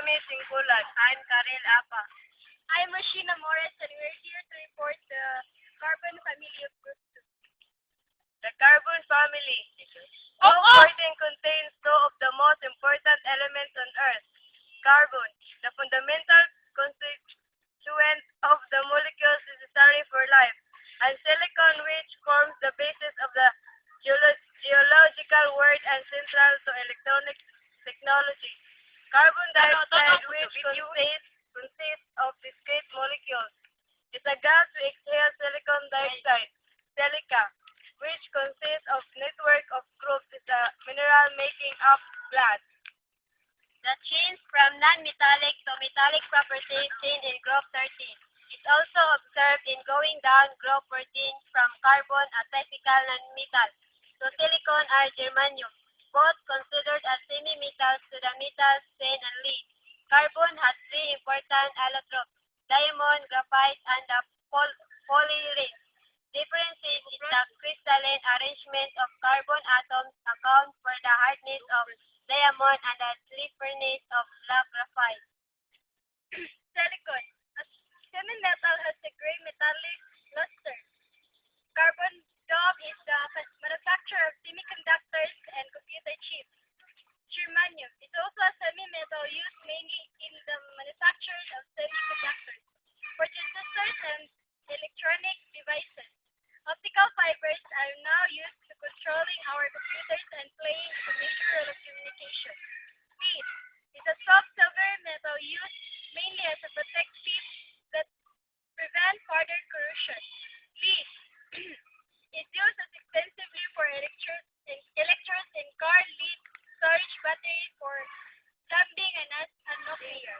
Rami Singkulan. I'm Karel Apa. I'm Rashina Morris, and we're here to report the carbon family of group 2. The carbon family. Group 14 contains two of the most important elements on Earth. Carbon, the fundamental constituent of the molecules necessary for life, and silicon, which forms the basis of the geological world and central to electronic technology. Carbon dioxide, which consists of discrete molecules, is a gas we exhale. Silicon dioxide, silica, which consists of network of groups, is a mineral making up glass. The change from non-metallic to metallic properties seen in group 13 is also observed in going down group 14 from carbon, a typical non-metal, to silicon or germanium, both considered as semi-metals, to the metals tin and lead. Carbon has three important allotropes: diamond, graphite, and the polyring. Differences in the crystalline arrangement of carbon atoms account for the hardness of diamond and the slipperiness of black graphite. Silicon. A semi-metal has a gray metallic luster. Carbon dome is the manufacturer of semiconductors and computer chips. Germanium is also a semi-metal used mainly in the manufacture of semiconductors, for transistors and electronic devices. Optical fibers are now used to controlling our computers and playing a major role of communication. Lead is a soft silver metal used mainly as a protective that prevents further corrosion. Lead is used as extensively for electrodes in car, lead storage battery for plumbing, and as a nuclear.